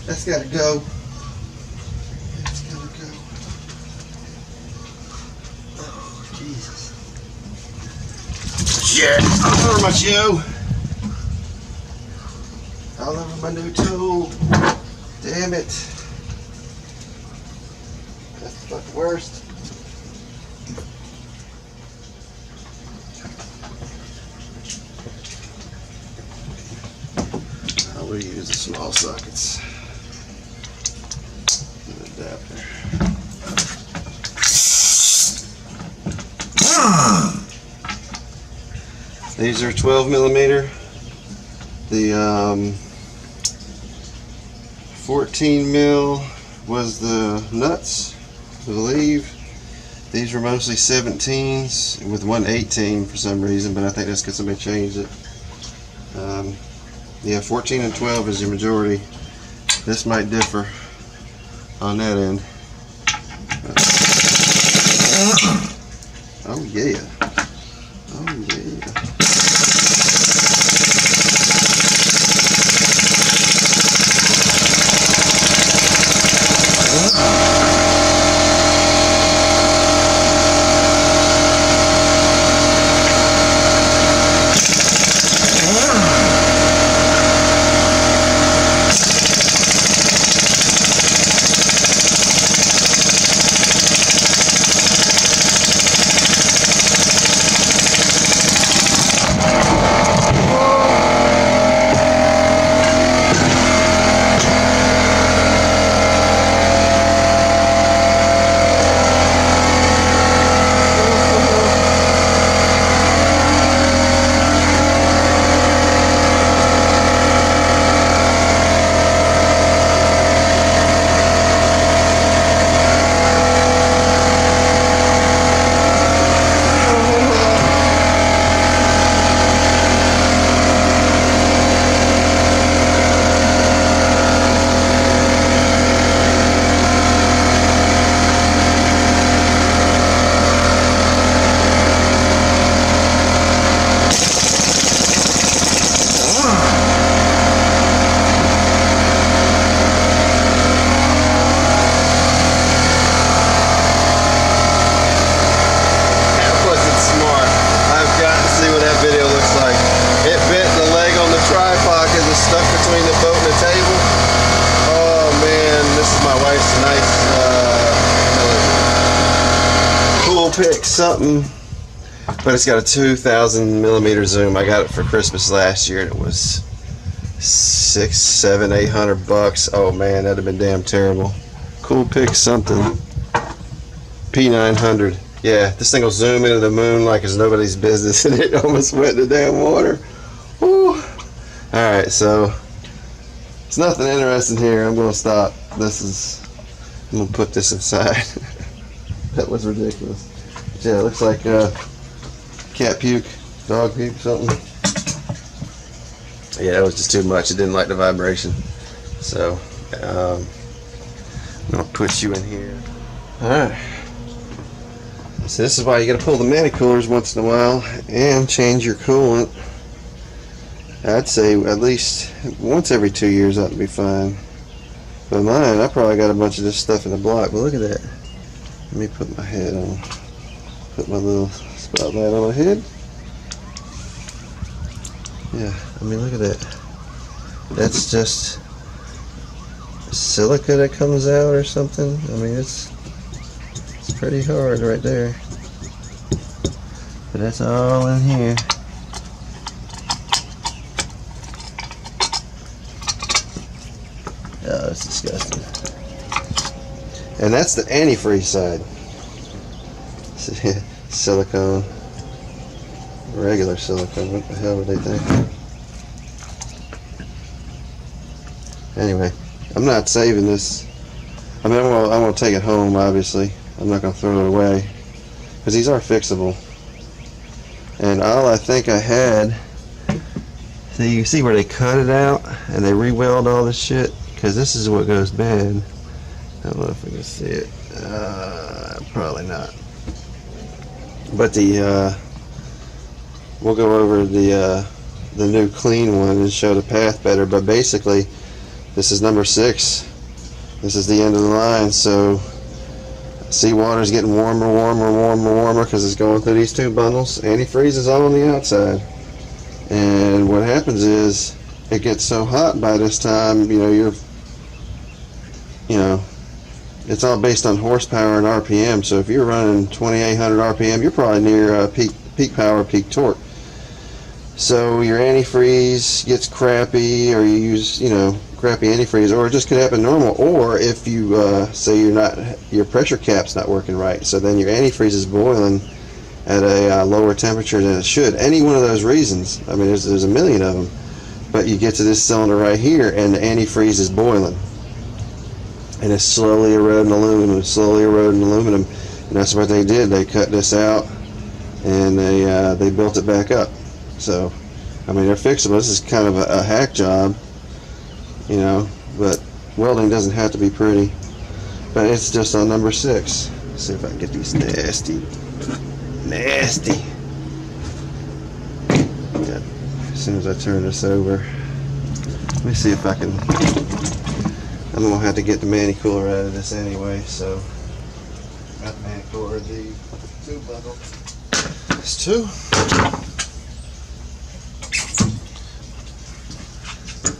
That's gotta go. That's gotta go. Oh, Jesus. Shit! All over my shoe. All over my new tool. Damn it. That's the fucking worst. I will use the small sockets. An adapter. These are 12 millimeter. The 14 mil was the nuts, I believe. These were mostly 17s with one 18 for some reason, but I think that's because somebody changed it. Yeah, 14 and 12 is your majority. This might differ on that end. Oh yeah. Oh yeah. Pick something, but it's got a 2,000 millimeter zoom. I got it for Christmas last year and it was $600, $700, $800. Oh man, that'd have been damn terrible. Cool pick something. P900. Yeah, this thing will zoom into the moon like it's nobody's business, and it almost went in the damn water. Woo. Alright, so it's nothing interesting here. I'm gonna stop. I'm gonna put this inside. That was ridiculous. Yeah, it looks like cat puke, dog puke, something. Yeah, it was just too much. It didn't like the vibration. So, I'm going to put you in here. Alright. So this is why you got to pull the Manicoolers once in a while and change your coolant. I'd say at least once every 2 years ought to be fine. But mine, I probably got a bunch of this stuff in the block. But look at that. Let me put my head on. Put my little spotlight on my head. Yeah, I mean, look at that. That's just silica that comes out or something. I mean, it's pretty hard right there. But that's all in here. Oh, it's disgusting. And that's the antifreeze side. Silicone. Regular silicone. What the hell would they think? Anyway, I'm not saving this. I mean, I'm gonna take it home, obviously. I'm not gonna throw it away. Because these are fixable. And all I think I had, so you see where they cut it out and they re-weld all this shit? Because this is what goes bad. I don't know if we can see it. Probably not. But we'll go over the new clean one and show the path better. But basically, This is number 6. This is the end of the line, so seawater is getting warmer because it's going through these 2 bundles. Antifreeze is all on the outside, and what happens is it gets so hot by this time, it's all based on horsepower and RPM. So if you're running 2800 RPM, you're probably near peak power, peak torque. So your antifreeze gets crappy, or you use crappy antifreeze, or it just could happen normal. Or if you say your pressure cap's not working right, so then your antifreeze is boiling at a lower temperature than it should. Any one of those reasons. I mean, there's a million of them. But you get to this cylinder right here, and the antifreeze is boiling, and it's slowly eroding aluminum, and that's what they did. They cut this out, and they built it back up. So, I mean, they're fixable. This is kind of a hack job, but welding doesn't have to be pretty. But it's just on number 6. Let's see if I can get these nasty. Yeah. As soon as I turn this over, let me see if I can. I'm gonna have to get the Manicooler out of this anyway. So, got the Manicooler, the 2 bundle. It's 2.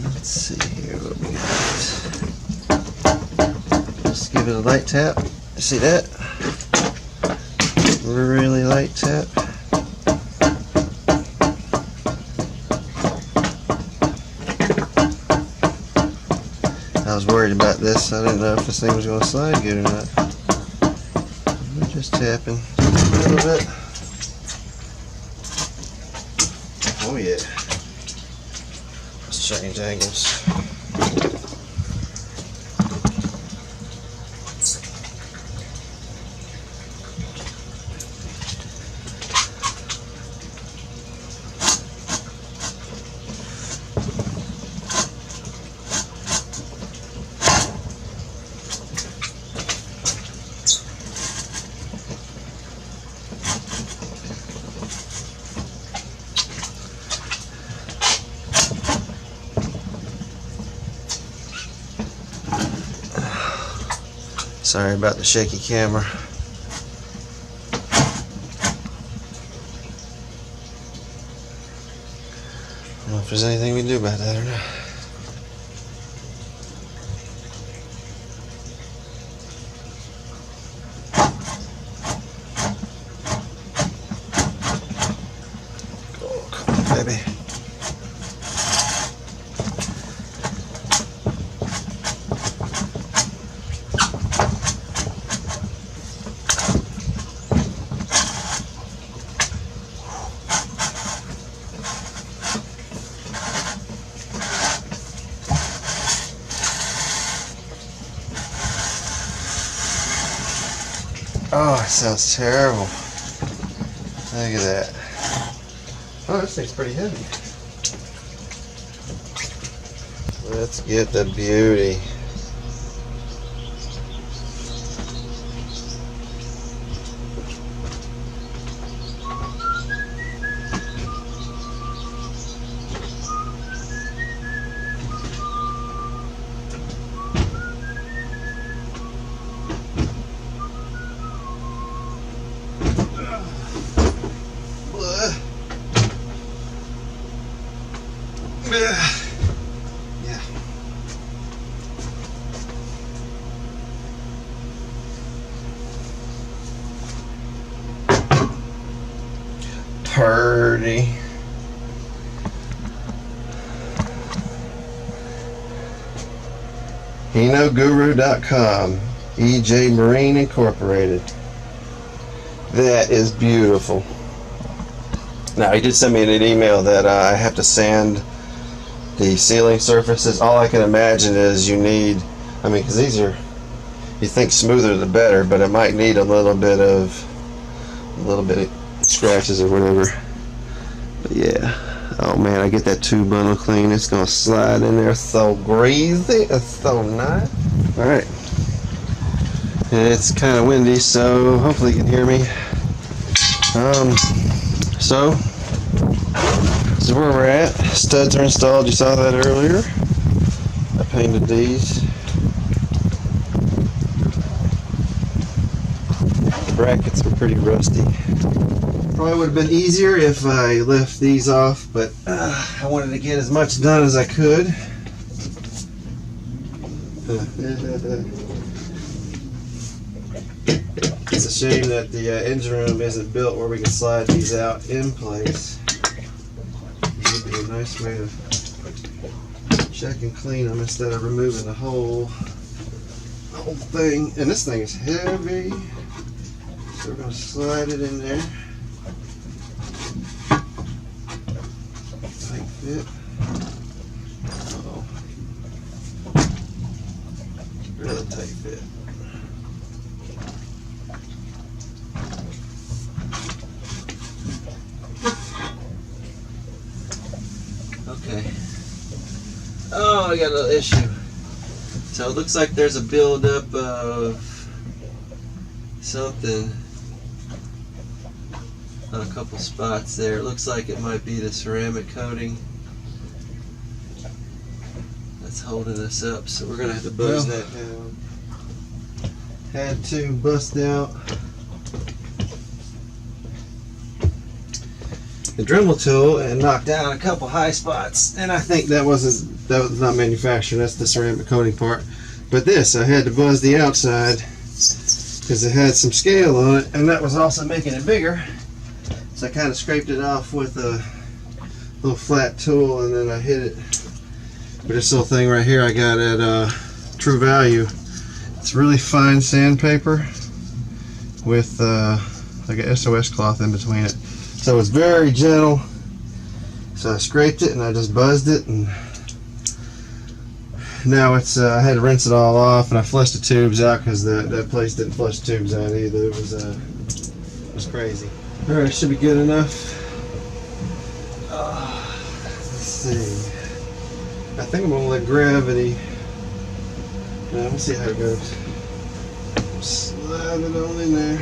Let's see here what we got. Just give it a light tap. See that? Really light tap. I was worried about this. I didn't know if this thing was going to slide good or not. We're just tapping a little bit. Oh yeah. Let's change angles. Sorry about the shaky camera. I don't know if there's anything we can do about that or not. Oh, come on, baby. Oh, it sounds terrible. Look at that. Oh, this thing's pretty heavy. Let's get the beauty. Yeah. Purdy. hinoguru.com. EJ Marine Incorporated. That is beautiful. Now, he did send me an email that I have to sand the sealing surfaces. All I can imagine is you need, because these are, you think smoother the better, but it might need a little bit of scratches or whatever. But yeah, oh man, I get that 2 bundle clean. It's gonna slide in there so greasy. It's so nice. All right, it's kind of windy, so hopefully you can hear me. So this is where we're at. Studs are installed. You saw that earlier. I painted these. The brackets were pretty rusty. Probably would have been easier if I left these off, but I wanted to get as much done as I could. It's a shame that the engine room isn't built where we can slide these out in place. It would be a nice way to check and clean them instead of removing the whole thing. And this thing is heavy, so we're going to slide it in there. Tight fit. Uh-oh. Really tight fit. Okay. Oh, I got a little issue. So it looks like there's a buildup of something on a couple spots there. It looks like it might be the ceramic coating that's holding us up. So we're gonna have to buzz that down. Had to bust out the Dremel tool and knock down a couple high spots, and I think that was not manufactured. That's the ceramic coating part. But this, I had to buzz the outside because it had some scale on it, and that was also making it bigger. So I kind of scraped it off with a little flat tool, and then I hit it with this little thing right here I got at True Value. It's really fine sandpaper with like a SOS cloth in between it. So it's very gentle. So I scraped it and I just buzzed it, and now it's I had to rinse it all off, and I flushed the tubes out because that place didn't flush the tubes out either. It was crazy. All right, should be good enough. Let's see. I think I'm gonna let gravity. We'll see how it goes. Slide it on in there.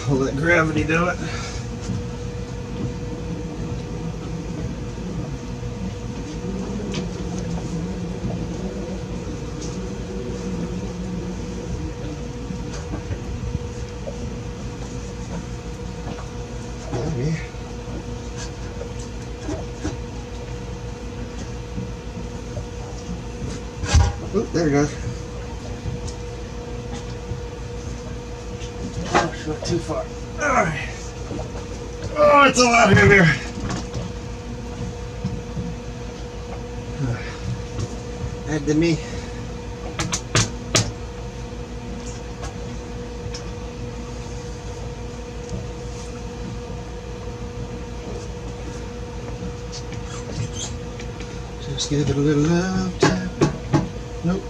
We'll let gravity do it. Maybe. Oh, there it goes. Not too far. Alright. Oh, it's a lot heavier. Add to me. Just give it a little love tap. Nope.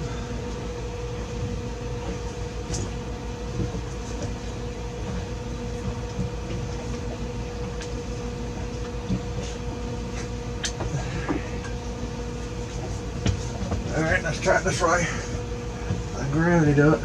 Alright, let's try this right. Let gravity do it.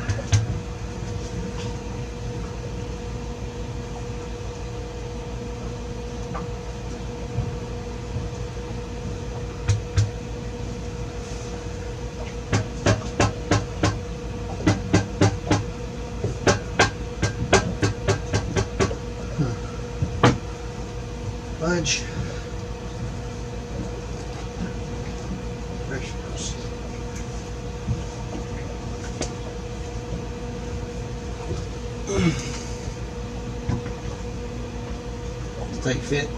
Fudge. There she goes. Tight fit.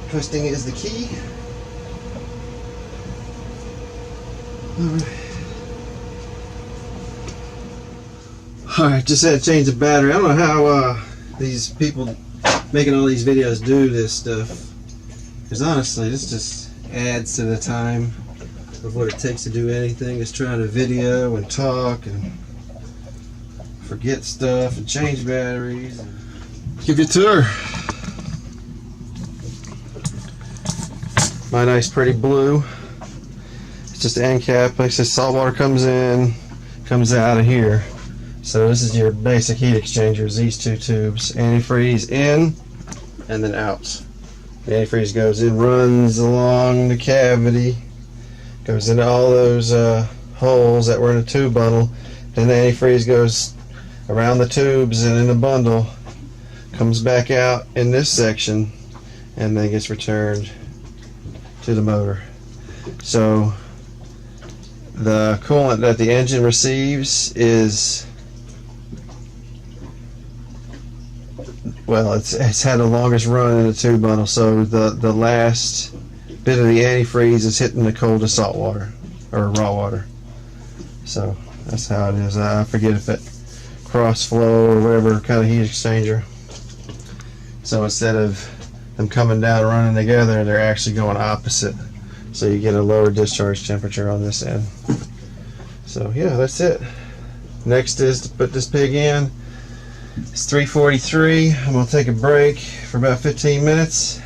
Twisting is the key. Alright, just had to change the battery. I don't know how these people making all these videos do this stuff. Because honestly, this just adds to the time of what it takes to do anything. Just trying to video and talk and forget stuff and change batteries. And give you a tour. My nice pretty blue. It's just an end cap. Like I said, salt water comes in, comes out of here. So this is your basic heat exchangers, these two tubes. Antifreeze in and then out. The antifreeze goes in, runs along the cavity, goes into all those holes that were in the tube bundle. Then the antifreeze goes around the tubes and in the bundle, comes back out in this section, and then gets returned to the motor. So the coolant that the engine receives is, well, it's had the longest run in the tube bundle, so the last bit of the antifreeze is hitting the coldest salt water or raw water. So that's how it is. I forget if it cross flow or whatever kind of heat exchanger. So instead of them coming down running together, they're actually going opposite. So you get a lower discharge temperature on this end. So yeah, that's it. Next is to put this pig in. It's 3:43. I'm going to take a break for about 15 minutes.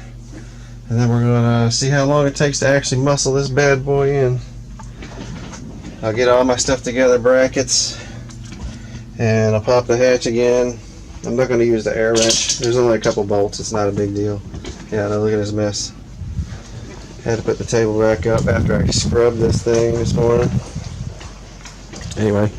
And then we're going to see how long it takes to actually muscle this bad boy in. I'll get all my stuff together, brackets, and I'll pop the hatch again. I'm not going to use the air wrench. There's only a couple bolts. It's not a big deal. Yeah, now look at this mess. Had to put the table back up after I scrubbed this thing this morning. Anyway.